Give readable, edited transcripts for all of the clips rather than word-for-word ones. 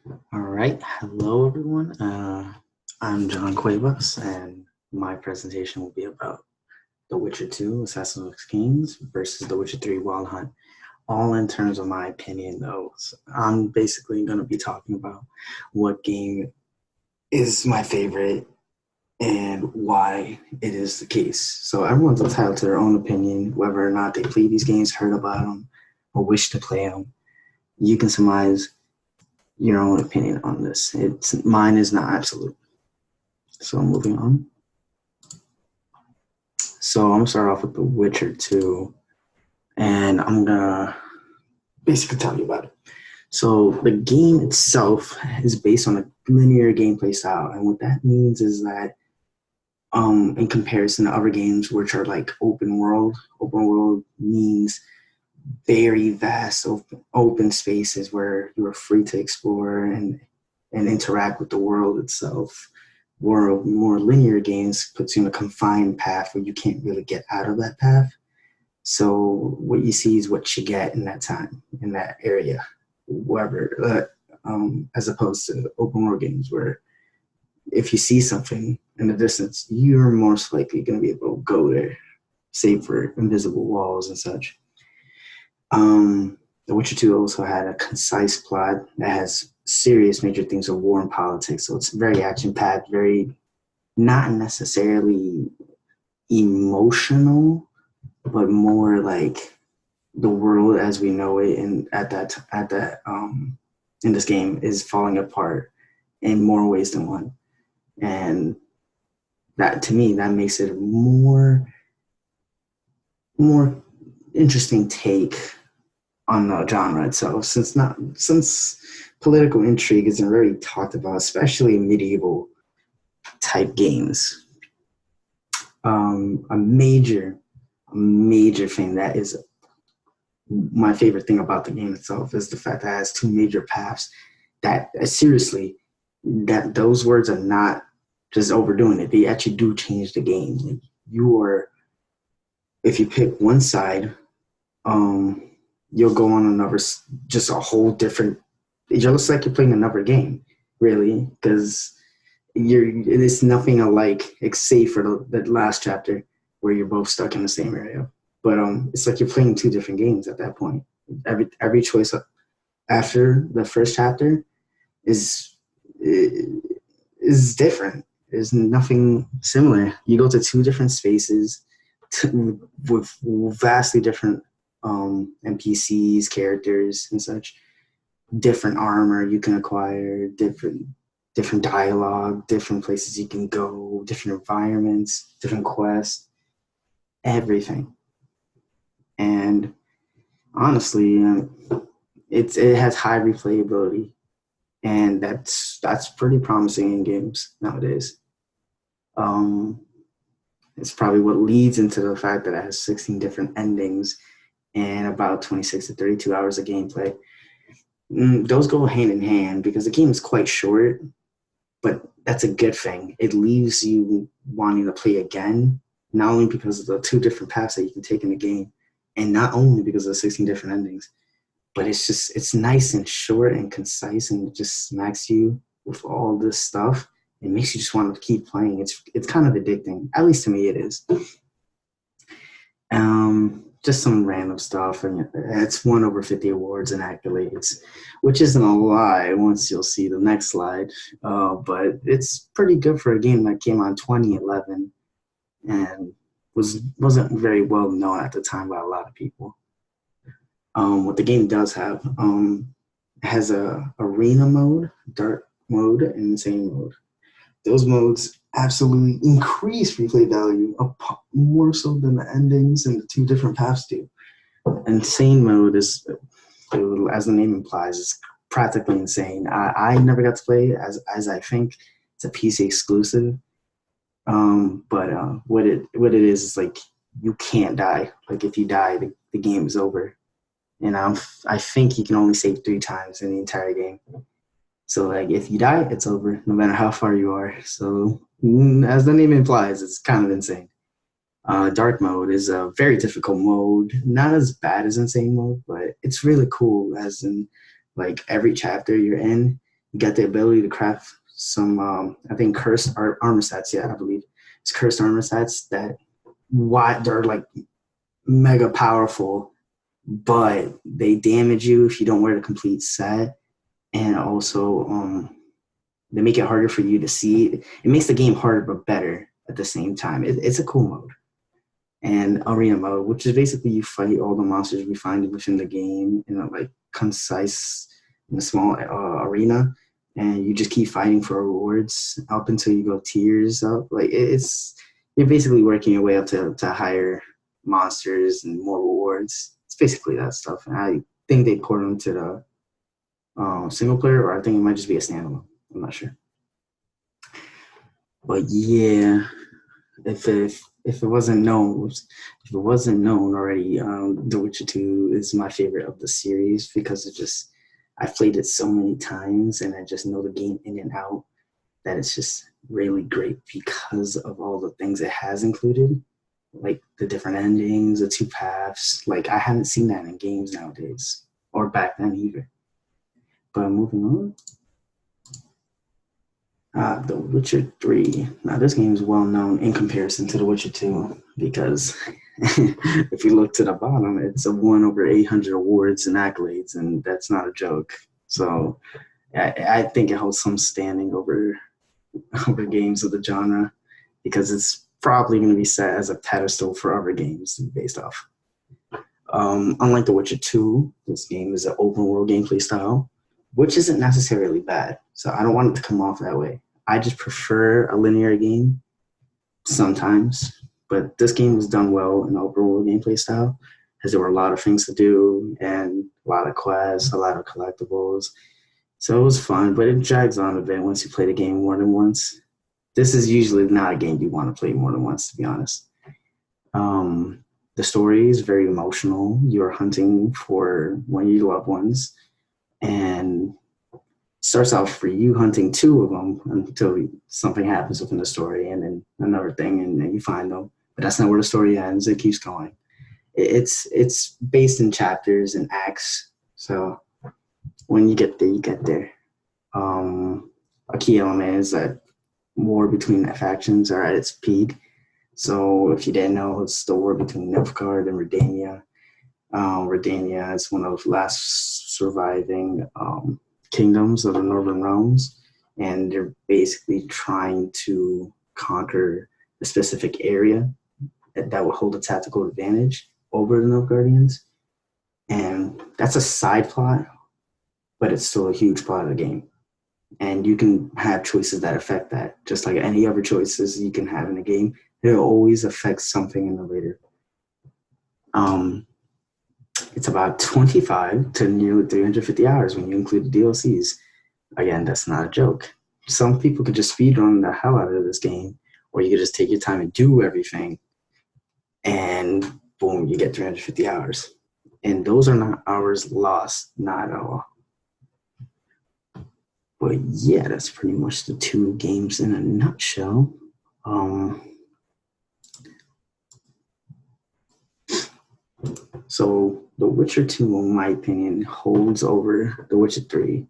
All right. Hello, everyone. I'm John Cuevas, and my presentation will be about The Witcher 2, Assassin's Kings versus The Witcher 3, Wild Hunt. All in terms of my opinion, though. So I'm basically going to be talking about what game is my favorite and why it is the case. So everyone's entitled to their own opinion, whether or not they play these games, heard about them, or wish to play them. You can surmise your own opinion on this. Mine is not absolute. So moving on. So I'm gonna start off with The Witcher 2, and I'm gonna basically tell you about it. So the game itself is based on a linear gameplay style, and what that means is that, in comparison to other games which are like open world means very vast open spaces where you are free to explore and interact with the world itself. More linear games puts you in a confined path where you can't really get out of that path. So what you see is what you get in that time, in that area, wherever, as opposed to open world games where if you see something in the distance, you're most likely going to be able to go there, save for invisible walls and such. The Witcher 2 also had a concise plot that has serious major themes of war and politics. So it's very action packed, very not necessarily emotional, but more like the world as we know it and at that in this game is falling apart in more ways than one. And that to me that makes it a more interesting take on the genre itself, since political intrigue isn't really talked about, especially in medieval type games. A major thing that is my favorite thing about the game itself is the fact that it has two major paths. That seriously, that those words are not just overdoing it. They actually do change the game. Like you are, if you pick one side, um, you'll go on another, just a whole different. It looks like you're playing another game, really, because it's nothing alike, except for the last chapter where you're both stuck in the same area. But it's like you're playing two different games at that point. Every choice after the first chapter is is different. There's nothing similar. You go to two different spaces with vastly different NPCs, characters, and such. Different armor you can acquire, different dialogue, different places you can go, different environments, different quests, everything. And honestly, it has high replayability, and that's pretty promising in games nowadays. Um, it's probably what leads into the fact that it has 16 different endings and about 26 to 32 hours of gameplay. Those go hand in hand because the game is quite short, but that's a good thing. It leaves you wanting to play again, not only because of the two different paths that you can take in the game, and not only because of the 16 different endings, but it's nice and short and concise, and it just smacks you with all this stuff. It makes you just want to keep playing. It's kind of addicting. At least to me, it is. Just some random stuff, and it's won over 50 awards and accolades, which isn't a lie once you'll see the next slide. But it's pretty good for a game that came out in 2011 and wasn't very well known at the time by a lot of people. What the game does have, has a arena mode, dark mode, and insane mode. Those modes absolutely increase replay value more so than the endings and the two different paths do. Insane mode is, as the name implies, is practically insane. I never got to play it as I think it's a PC exclusive. But what it is like you can't die. Like if you die, the game is over. And I think you can only save 3 times in the entire game. So like if you die, it's over, no matter how far you are. So as the name implies, it's kind of insane. Dark mode is a very difficult mode, not as bad as insane mode, but it's really cool. As in, like every chapter you're in, You get the ability to craft some, I think, cursed armor sets. Yeah, I believe it's cursed armor sets that why they're like mega powerful, but they damage you if you don't wear the complete set, and also they make it harder for you to see. It makes the game harder but better at the same time. It's a cool mode. And arena mode, which is basically you fight all the monsters you find within the game in a like concise, in a small arena, and you just keep fighting for rewards up until you go tiers up. Like it's you're basically working your way up to higher monsters and more rewards. It's basically that stuff. And I think they port them to the single player, or I think it might just be a standalone. I'm not sure. But yeah, if it wasn't known, already, The Witcher 2 is my favorite of the series because it just I've played it so many times and I just know the game in and out that it's just really great because of all the things it has included, like the different endings, the two paths. Like I haven't seen that in games nowadays or back then either. But moving on. The Witcher 3. Now, this game is well known in comparison to The Witcher 2 because if you look to the bottom, it's a won over 800 awards and accolades, and that's not a joke. So I think it holds some standing over games of the genre because it's probably going to be set as a pedestal for other games to be based off. Unlike The Witcher 2, this game is an open world gameplay style, which isn't necessarily bad. So I don't want it to come off that way. I just prefer a linear game sometimes, but this game was done well in open world gameplay style, as there were a lot of things to do and a lot of quests, a lot of collectibles. So it was fun, but it drags on a bit once you play the game more than once. This is usually not a game you want to play more than once, to be honest. The story is very emotional. You're hunting for one of your loved ones, and starts off for you hunting two of them until something happens within the story, and then another thing, and then you find them. But that's not where the story ends. It keeps going. It's based in chapters and acts. So when you get there, you get there. A key element is that war between the factions are at its peak. So if you didn't know, it's the war between Nilfgaard and Redania. Redania is one of the last surviving kingdoms of the Northern Realms, and they're basically trying to conquer a specific area that will hold a tactical advantage over the Nilfgaardians. And that's a side plot, but it's still a huge part of the game. And you can have choices that affect that, just like any other choices you can have in the game. It'll always affect something in the later. It's about 25 to nearly 350 hours when you include the DLCs. Again, that's not a joke. Some people could just speedrun the hell out of this game, or you could just take your time and do everything, and boom, you get 350 hours. And those are not hours lost, not at all. But yeah, that's pretty much the two games in a nutshell. So The Witcher 2, in my opinion, holds over The Witcher 3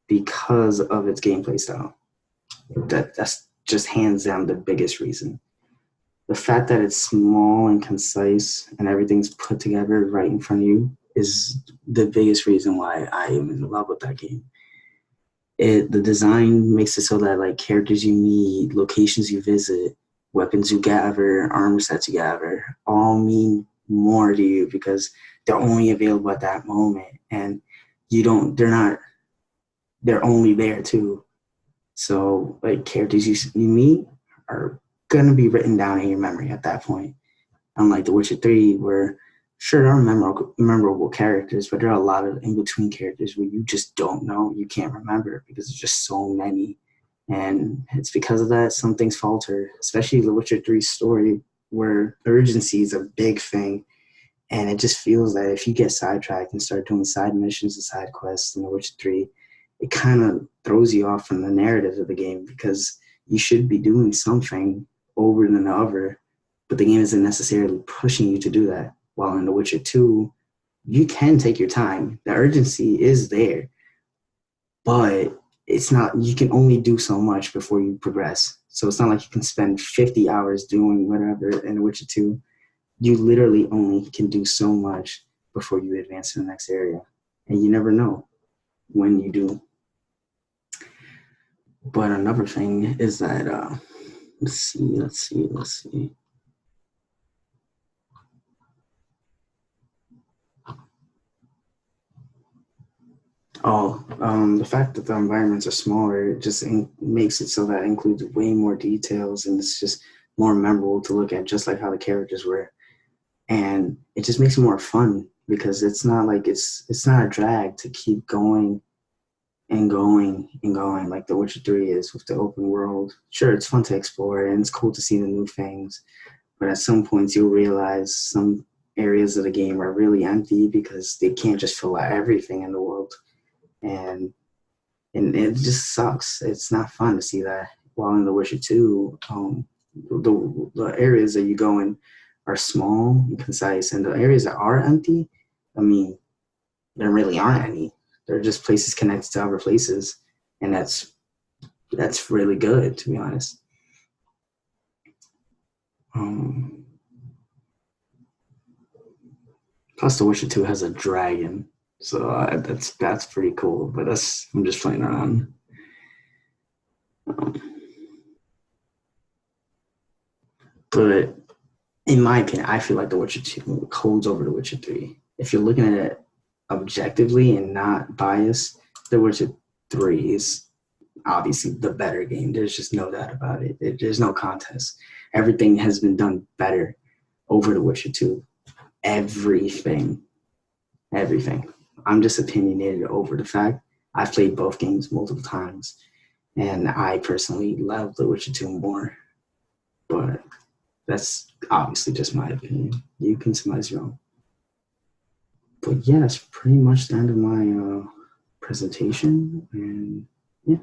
because of its gameplay style. That's just hands down the biggest reason. The fact that it's small and concise and everything's put together right in front of you is the biggest reason why I am in love with that game. The design makes it so that like characters you meet, locations you visit, weapons you gather, armor sets you gather, all mean more to you because they're only available at that moment, and they're only there too. So like characters you meet are gonna be written down in your memory at that point. Unlike The Witcher 3, where sure there are memorable characters, but there are a lot of in-between characters where you just don't know, you can't remember because there's just so many. And it's because of that some things falter, especially The Witcher 3 story, where urgency is a big thing. And it just feels that if you get sidetracked and start doing side missions and side quests in The Witcher 3, it kind of throws you off from the narrative of the game because you should be doing something over and over, but the game isn't necessarily pushing you to do that. While in The Witcher 2, you can take your time. The urgency is there, but it's not, you can only do so much before you progress. So it's not like you can spend 50 hours doing whatever in Witcher 2. You literally only can do so much before you advance to the next area. And you never know when you do. But another thing is that, let's see. The fact that the environments are smaller, it just makes it so that it includes way more details, and it's just more memorable to look at, just like how the characters were. And it just makes it more fun because it's not like it's not a drag to keep going and going and going like The Witcher 3 is with the open world. Sure, it's fun to explore and it's cool to see the new things, but at some points you'll realize some areas of the game are really empty because they can't just fill out everything in the world. And it just sucks. It's not fun to see that. While in The Witcher 2, the areas that you go in are small and concise, and the areas that are empty, I mean, there really aren't any. They're just places connected to other places, and that's really good, to be honest. Um, Plus, The Witcher 2 has a dragon, so that's pretty cool. But I'm just playing around. Um, but in my opinion, I feel like The Witcher 2 holds over The Witcher 3. If you're looking at it objectively and not biased, The Witcher 3 is obviously the better game. There's just no doubt about it. There's no contest. Everything has been done better over The Witcher 2. Everything. Everything. I'm just opinionated over the fact I've played both games multiple times, and I personally love The Witcher 2 more. But that's obviously just my opinion. You can surmise your own. But yeah, that's pretty much the end of my presentation. And yeah.